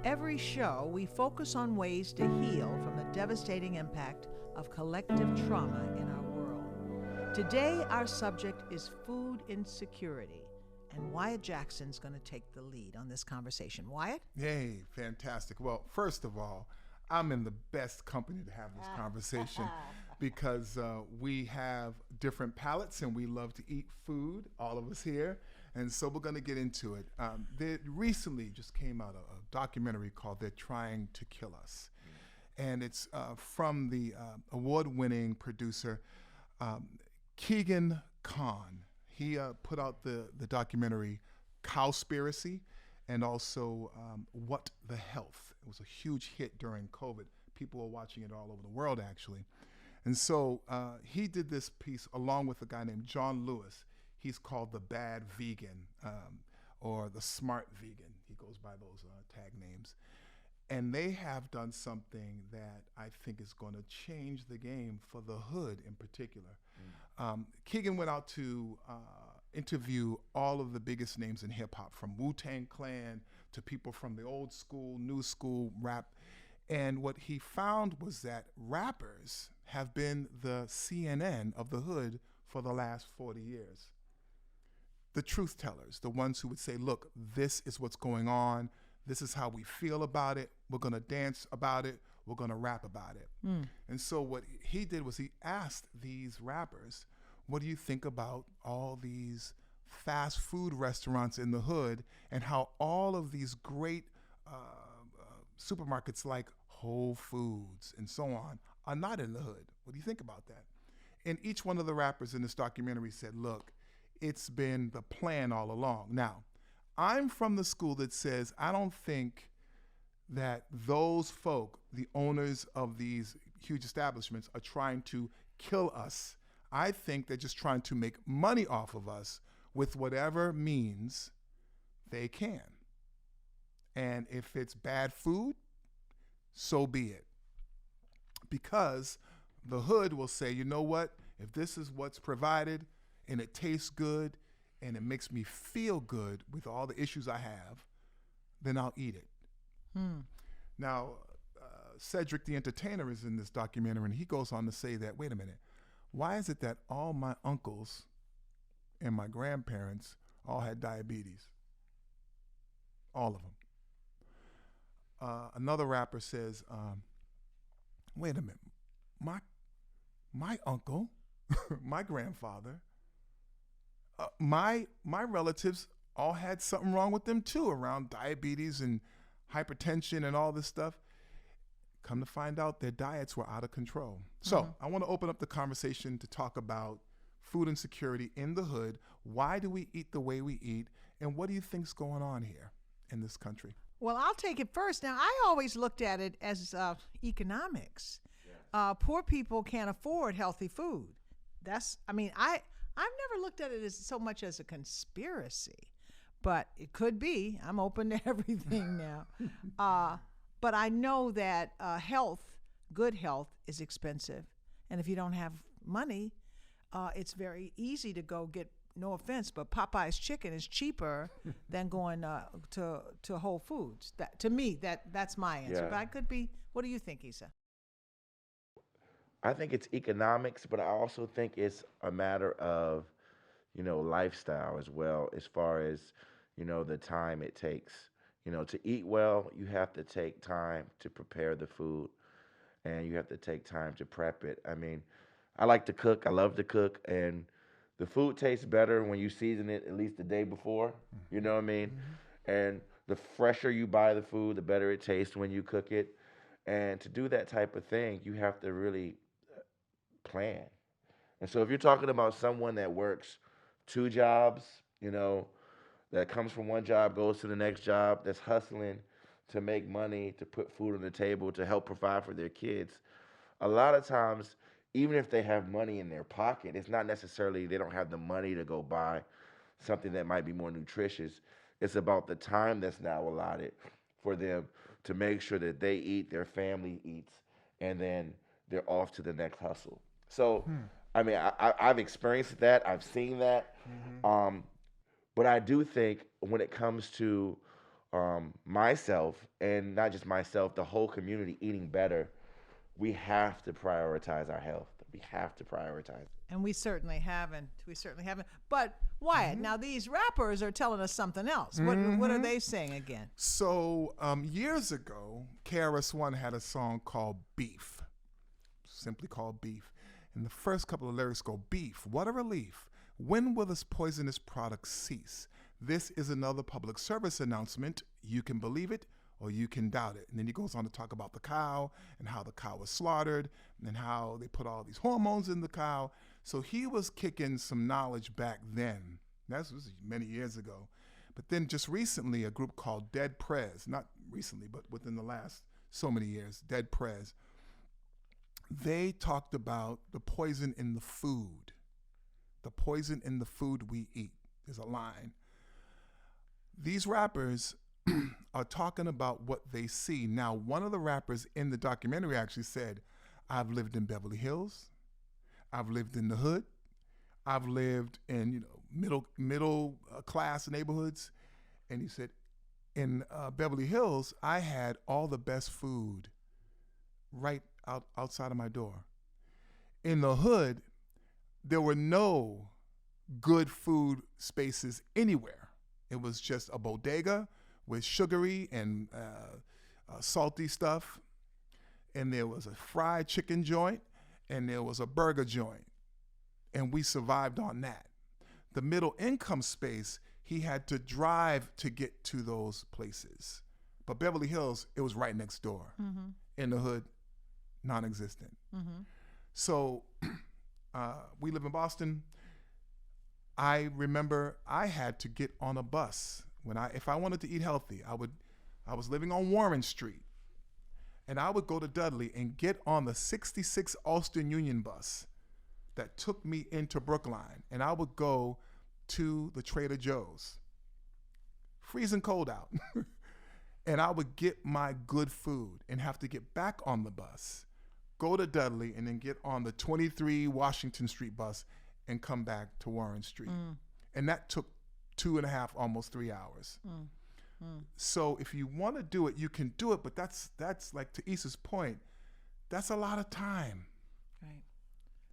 Every show, we focus on ways to heal from the devastating impact of collective trauma in our world. Today, our subject is food insecurity, and Wyatt Jackson's going to take the lead on this conversation. Wyatt? Yay, fantastic. Well, first of all, I'm in the best company to have this conversation because we have different palates and we love to eat food, all of us here. And so we're going to get into it. There recently just came out a documentary called They're Trying to Kill Us. And it's from the award-winning producer, Keegan Khan. He put out the documentary Cowspiracy and also What the Health. It was a huge hit during COVID. People were watching it all over the world, actually. And so he did this piece along with a guy named John Lewis. He's called the Bad Vegan or the Smart Vegan. He goes by those tag names. And they have done something that I think is going to change the game for the hood in particular. Keegan went out to interview all of the biggest names in hip hop, from Wu-Tang Clan to people from the old school, new school rap. And what he found was that rappers have been the CNN of the hood for the last 40 years. The truth tellers, the ones who would say, look, this is what's going on. This is how we feel about it. We're going to dance about it. We're going to rap about it. And so what he did was he asked these rappers, what do you think about all these fast food restaurants in the hood and how all of these great supermarkets like Whole Foods and so on are not in the hood? What do you think about that? And each one of the rappers in this documentary said, look, it's been the plan all along. Now, I'm from the school that says I don't think that those folk, the owners of these huge establishments, are trying to kill us. I think they're just trying to make money off of us with whatever means they can. And if it's bad food, so be it. Because the hood will say, you know what? If this is what's provided, and it tastes good, and it makes me feel good with all the issues I have, then I'll eat it. Now, Cedric the Entertainer is in this documentary, and he goes on to say that, wait a minute, why is it that all my uncles and my grandparents all had diabetes? All of them. Another rapper says, wait a minute, my uncle, my grandfather, my relatives all had something wrong with them too, around diabetes and hypertension and all this stuff. Come to find out, their diets were out of control. So I want to open up the conversation to talk about food insecurity in the hood. Why do we eat the way we eat? And what do you think's going on here in this country? Well, I'll take it first. Now, I always looked at it as economics. Poor people can't afford healthy food. I've never looked at it as so much as a conspiracy, but it could be. I'm open to everything now. But I know that good health is expensive. And if you don't have money, it's very easy to go get, no offense, but Popeyes chicken is cheaper than going to Whole Foods. To me, that's my answer. Yeah. But I could be, what do you think, Issa? I think it's economics, but I also think it's a matter of, lifestyle as well, as far as, the time it takes. To eat well, you have to take time to prepare the food, and you have to take time to prep it. I mean, I like to cook. I love to cook, and the food tastes better when you season it at least the day before. You know what I mean? And the fresher you buy the food, the better it tastes when you cook it. And to do that type of thing, you have to really plan. And so if you're talking about someone that works 2 jobs, that comes from one job, goes to the next job, that's hustling to make money, to put food on the table, to help provide for their kids, a lot of times, even if they have money in their pocket, it's not necessarily they don't have the money to go buy something that might be more nutritious. It's about the time that's now allotted for them to make sure that they eat, their family eats, and then they're off to the next hustle. So, I mean, I've experienced that. I've seen that. But I do think when it comes to myself, and not just myself, the whole community eating better, we have to prioritize our health. We have to prioritize. And we certainly haven't. We certainly haven't. But Wyatt, now these rappers are telling us something else. What are they saying again? So years ago, KRS-One had a song called Beef, simply called Beef. And the first couple of lyrics go, beef, what a relief. When will this poisonous product cease? This is another public service announcement. You can believe it or you can doubt it. And then he goes on to talk about the cow and how the cow was slaughtered and how they put all these hormones in the cow. So he was kicking some knowledge back then. That was many years ago. But then just recently, a group called Dead Prez, not recently, but within the last so many years, Dead Prez, they talked about the poison in the food. The poison in the food we eat. There's a line. These rappers are talking about what they see. Now, one of the rappers in the documentary actually said, I've lived in Beverly Hills. I've lived in the hood. I've lived in middle class neighborhoods. And he said, in Beverly Hills, I had all the best food right outside of my door. In the hood, there were no good food spaces anywhere. It was just a bodega with sugary and salty stuff. And there was a fried chicken joint and there was a burger joint. And we survived on that. The middle income space, he had to drive to get to those places. But Beverly Hills, it was right next door. Mm-hmm. In the hood, non-existent. Mm-hmm. So we live in Boston. I remember I had to get on a bus if I wanted to eat healthy. I was living on Warren Street, and I would go to Dudley and get on the 66 Austin Union bus that took me into Brookline, and I would go to the Trader Joe's, freezing cold out, and I would get my good food and have to get back on the bus, go to Dudley, and then get on the 23 Washington Street bus and come back to Warren Street. And that took 2.5, almost 3 hours. So if you want to do it, you can do it, but that's like, to Issa's point, that's a lot of time. Right.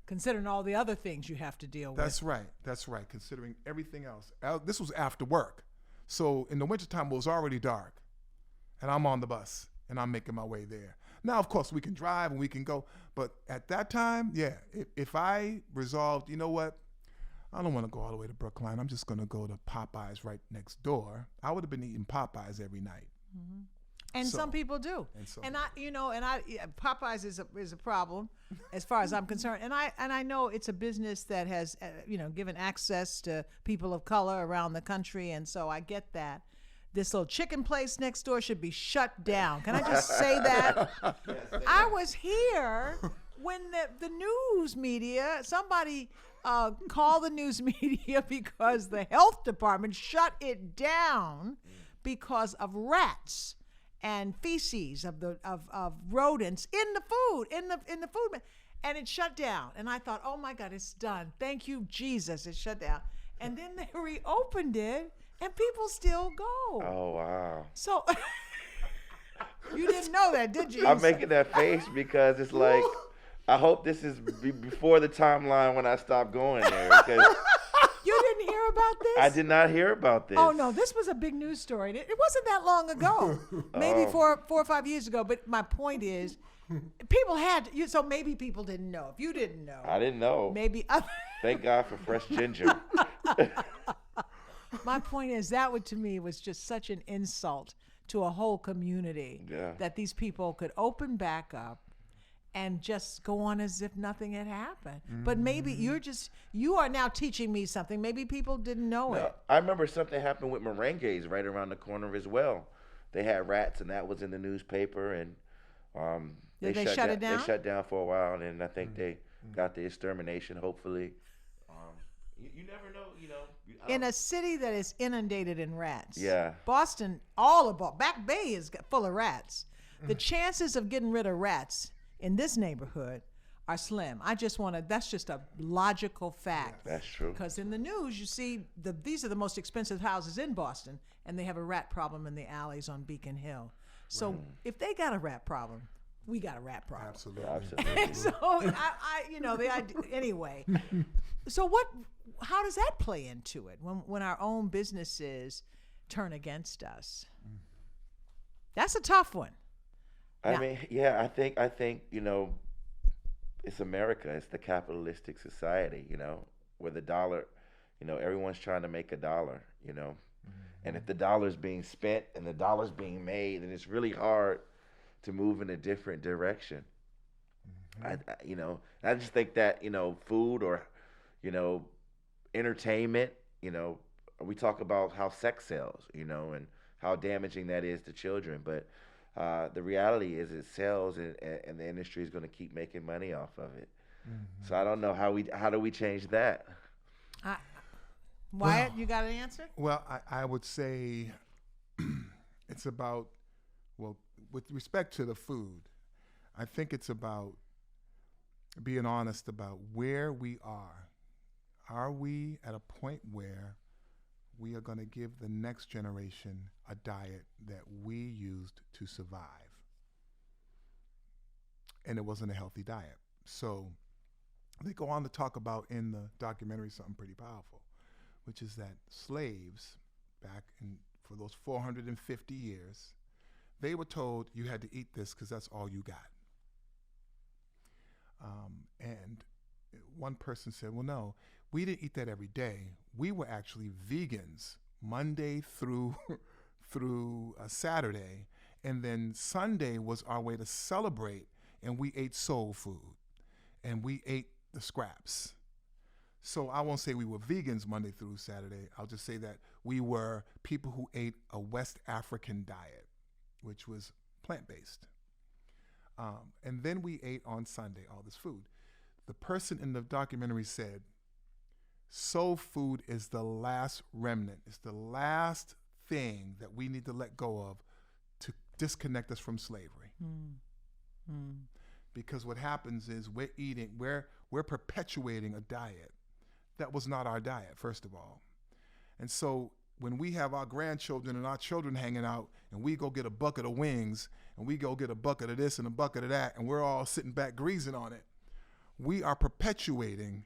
Considering all the other things you have to deal with. That's right, considering everything else. This was after work. So in the wintertime, it was already dark, and I'm on the bus, and I'm making my way there. Now, of course, we can drive and we can go, but at that time, yeah, if I resolved, you know what, I don't want to go all the way to Brookline, I'm just going to go to Popeyes right next door, I would have been eating Popeyes every night. Mm-hmm. And some people do. And Popeyes is a problem as far as I'm concerned. And I know it's a business that has, given access to people of color around the country. And so I get that. This little chicken place next door should be shut down. Can I just say that? Yes, I was here when the news media, somebody called the news media because the health department shut it down because of rats and feces of rodents in the food, in the food, and it shut down. And I thought, oh my God, it's done. Thank you, Jesus, it shut down. And then they reopened it, and people still go. Oh, wow. So you didn't know that, did you? I'm making that face because it's like, I hope this is before the timeline when I stop going there. Because you didn't hear about this? I did not hear about this. Oh, no, this was a big news story. It wasn't that long ago, maybe 4 or 5 years ago. But my point is, people had to, so maybe people didn't know. If you didn't know. I didn't know. Maybe. Thank God for fresh ginger. My point is that to me was just such an insult to a whole community that these people could open back up and just go on as if nothing had happened. Mm-hmm. But maybe you are now teaching me something. Maybe people didn't know it. I remember something happened with Merengues right around the corner as well. They had rats, and that was in the newspaper, and Did they shut it down? They shut down for a while, and I think they got the extermination, hopefully. You never know, In a city that is inundated in rats. Yeah. Boston, Back Bay is full of rats. The chances of getting rid of rats in this neighborhood are slim. That's just a logical fact. That's true. Because in the news, you see these are the most expensive houses in Boston, and they have a rat problem in the alleys on Beacon Hill. So if they got a rat problem, we got a rat problem. Absolutely. So the idea, anyway. So how does that play into it when our own businesses turn against us? That's a tough one. I mean, I think it's America. It's the capitalistic society, where the dollar, everyone's trying to make a dollar, and if the dollar's being spent and the dollar's being made, then it's really hard to move in a different direction. I just think that food or entertainment, we talk about how sex sells, and how damaging that is to children, but the reality is it sells, and the industry is going to keep making money off of it. So I don't know how do we change that? Wyatt, you got an answer? Well, I would say it's about, with respect to the food, I think it's about being honest about where we are. Are we at a point where we are going to give the next generation a diet that we used to survive? And it wasn't a healthy diet. So they go on to talk about in the documentary something pretty powerful, which is that slaves for those 450 years, they were told you had to eat this because that's all you got. And one person said, well, no, we didn't eat that every day. We were actually vegans Monday through Saturday, and then Sunday was our way to celebrate, and we ate soul food, and we ate the scraps. So I won't say we were vegans Monday through Saturday. I'll just say that we were people who ate a West African diet, which was plant-based. And then we ate on Sunday all this food. The person in the documentary said, soul food is the last remnant. It's the last thing that we need to let go of to disconnect us from slavery. Because what happens is we're perpetuating a diet that was not our diet, first of all. And so when we have our grandchildren and our children hanging out and we go get a bucket of wings and we go get a bucket of this and a bucket of that and we're all sitting back greasing on it, we are perpetuating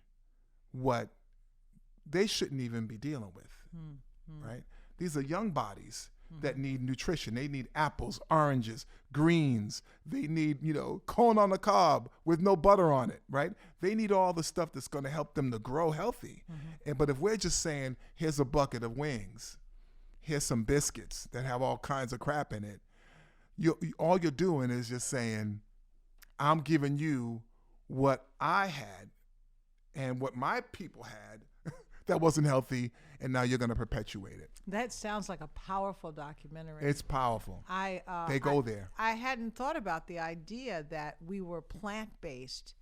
what they shouldn't even be dealing with, right? These are young bodies that need nutrition. They need apples, oranges, greens. They need, corn on the cob with no butter on it, right? They need all the stuff that's going to help them to grow healthy. But if we're just saying, here's a bucket of wings, here's some biscuits that have all kinds of crap in it, all you're doing is just saying, I'm giving you what I had and what my people had that wasn't healthy, and now you're going to perpetuate it. That sounds like a powerful documentary. It's powerful. They go there. I hadn't thought about the idea that we were plant-based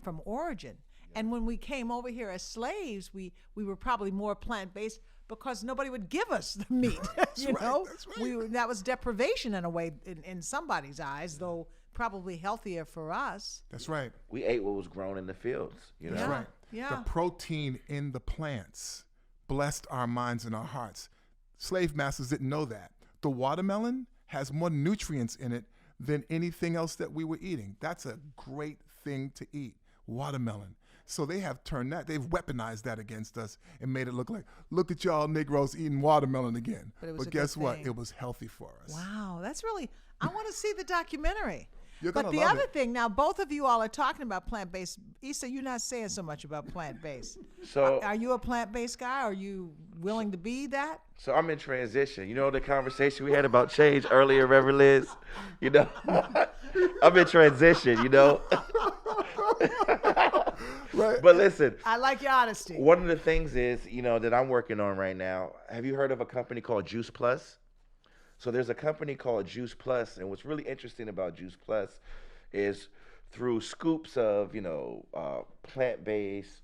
from origin. Yeah. And when we came over here as slaves, we were probably more plant-based because nobody would give us the meat. That's right. That was deprivation in a way in somebody's eyes, though probably healthier for us. That's right. We ate what was grown in the fields. That's right. Yeah. The protein in the plants blessed our minds and our hearts. Slave masters didn't know that. The watermelon has more nutrients in it than anything else that we were eating. That's a great thing to eat, watermelon. So they have they've weaponized that against us and made it look like, look at y'all Negroes eating watermelon again. But guess what? It was healthy for us. Wow, that's really, I want to see the documentary. But the other thing, now both of you all are talking about plant-based. Issa, you're not saying so much about plant-based. So are you a plant-based guy? Are you willing to be that? So I'm in transition. You know the conversation we had about change earlier, Reverend Liz? I'm in transition, Right. But listen. I like your honesty. One of the things is, that I'm working on right now. Have you heard of a company called Juice Plus? So there's a company called Juice Plus, and what's really interesting about Juice Plus is through scoops of, plant-based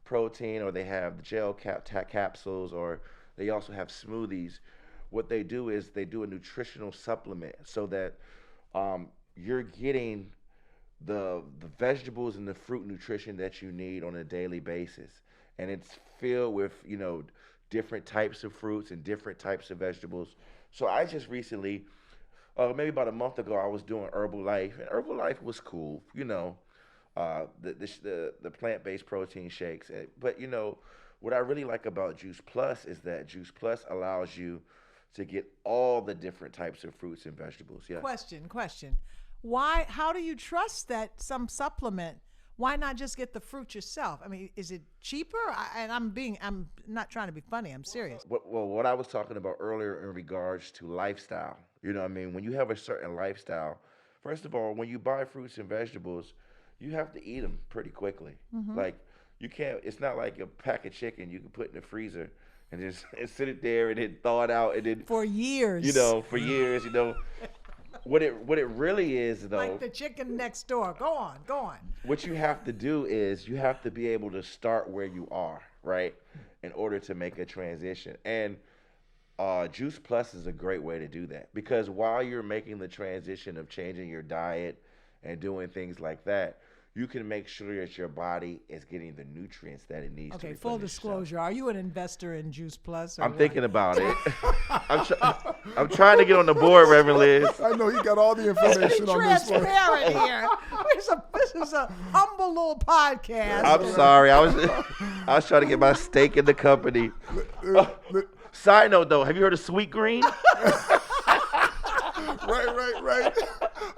protein, or they have the gel capsules, or they also have smoothies. What they do is they do a nutritional supplement so that you're getting the vegetables and the fruit nutrition that you need on a daily basis, and it's filled with different types of fruits and different types of vegetables. So I just recently, maybe about a month ago, I was doing Herbalife, and Herbalife was cool, the plant based protein shakes. But what I really like about Juice Plus is that Juice Plus allows you to get all the different types of fruits and vegetables. Yeah. Question. Why? How do you trust that some supplement? Why not just get the fruit yourself? I mean, is it cheaper? I'm not trying to be funny. I'm serious. What I was talking about earlier in regards to lifestyle, what I mean? When you have a certain lifestyle, first of all, when you buy fruits and vegetables, you have to eat them pretty quickly. Like, you can't, it's not like a pack of chicken you can put in the freezer and just and sit it there and then thaw it out and then for years. For years. What it really is, though, like the chicken next door. Go on. What you have to do is you have to be able to start where you are, right, in order to make a transition. And Juice Plus is a great way to do that, because while you're making the transition of changing your diet and doing things like that, you can make sure that your body is getting the nutrients that it needs. Okay, to full disclosure. Are you an investor in Juice Plus? I'm thinking about it. I'm trying to get on the board, Reverend Liz. I know he got all the information on this one. Transparent here. This is a humble little podcast. I'm sorry. I was trying to get my stake in the company. Side note, though, have you heard of Sweet Green? Right.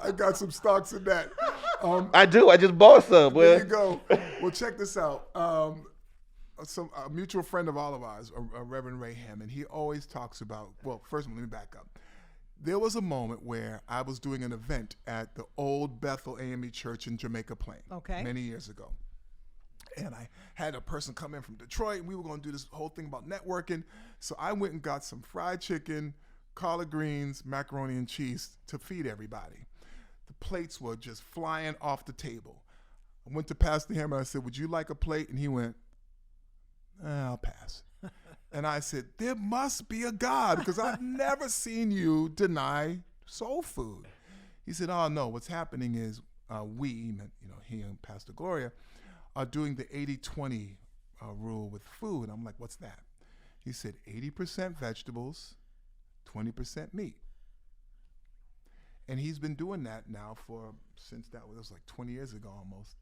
I got some stocks in that. I do. I just bought some. There you go. Well, check this out. A mutual friend of all of ours, Reverend Raymond, and he always talks about, well, first of all, let me back up. There was a moment where I was doing an event at the old Bethel AME Church in Jamaica Plain many years ago. And I had a person come in from Detroit, and we were going to do this whole thing about networking. So I went and got some fried chicken, collard greens, macaroni and cheese to feed everybody. The plates were just flying off the table. I went to Pastor Hammer and I said, "Would you like a plate?" And he went, "I'll pass." And I said, "There must be a God, because I've never seen you deny soul food." He said, "Oh, no, what's happening is he and Pastor Gloria, are doing the 80-20 rule with food." I'm like, "What's that?" He said, 80% vegetables, 20% meat. And he's been doing that now since that was like 20 years ago almost.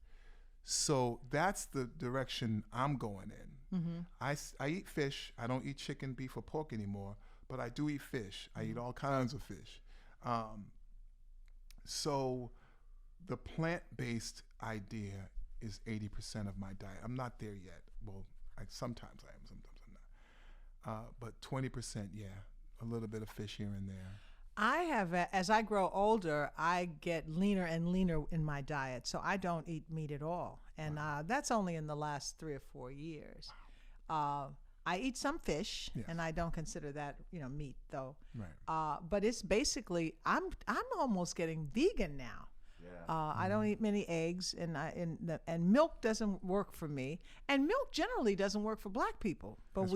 So that's the direction I'm going in. I eat fish. I don't eat chicken, beef, or pork anymore, but I do eat fish. I eat all kinds of fish. So the plant-based idea is 80% of my diet. I'm not there yet. Well, sometimes I am, sometimes I'm not. But 20%, yeah, a little bit of fish here and there. I have, as I grow older, I get leaner and leaner in my diet, so I don't eat meat at all. And that's only in the last 3 or 4 years. I eat some fish, and I don't consider that, meat though. Right. But it's basically, I'm almost getting vegan now. Yeah. I don't eat many eggs, and milk doesn't work for me. And milk generally doesn't work for Black people, but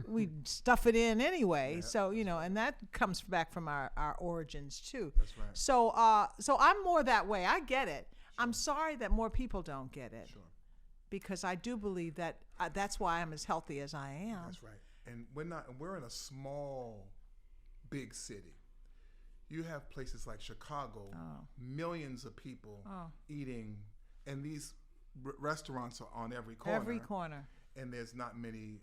we stuff it in anyway. Yeah, so and that comes back from our origins too. That's right. So I'm more that way. I get it. I'm sorry that more people don't get it. Sure. Because I do believe that that's why I'm as healthy as I am. That's right. And we're in a small, big city. You have places like Chicago, millions of people eating, and these restaurants are on every corner. Every corner. And there's not many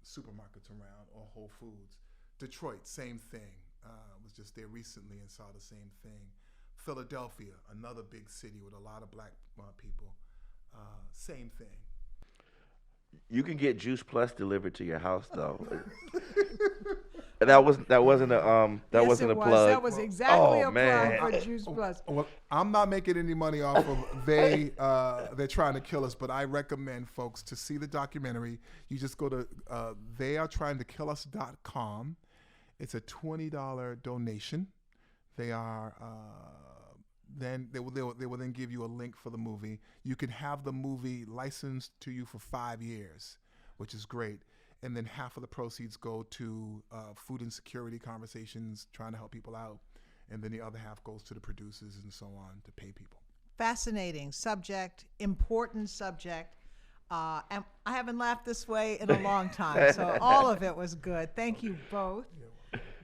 supermarkets around or Whole Foods. Detroit, same thing. Was just there recently and saw the same thing. Philadelphia, another big city with a lot of Black people. Same thing. You can get Juice Plus delivered to your house, though. That wasn't a plug. That was exactly a plug for Juice Plus. Well, I'm not making any money off of they're trying to kill us, but I recommend folks to see the documentary. You just go to theyartryingtokillus.com. It's a $20 donation. They are then they will then give you a link for the movie. You can have the movie licensed to you for 5 years, which is great. And then half of the proceeds go to food insecurity conversations, trying to help people out. And then the other half goes to the producers and so on to pay people. Fascinating subject, important subject. And I haven't laughed this way in a long time, so all of it was good. Thank you both.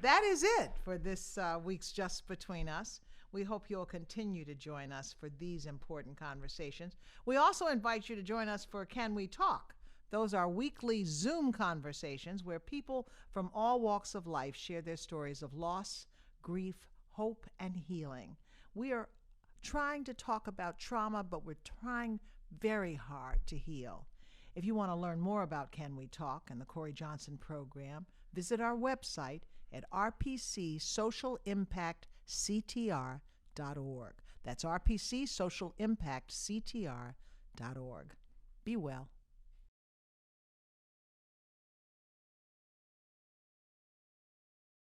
That is it for this week's Just Between Us. We hope you'll continue to join us for these important conversations. We also invite you to join us for Can We Talk? Those are weekly Zoom conversations where people from all walks of life share their stories of loss, grief, hope, and healing. We are trying to talk about trauma, but we're trying very hard to heal. If you want to learn more about Can We Talk and the Cory Johnson Program, visit our website at rpcsocialimpactctr.org. That's rpcsocialimpactctr.org. Be well.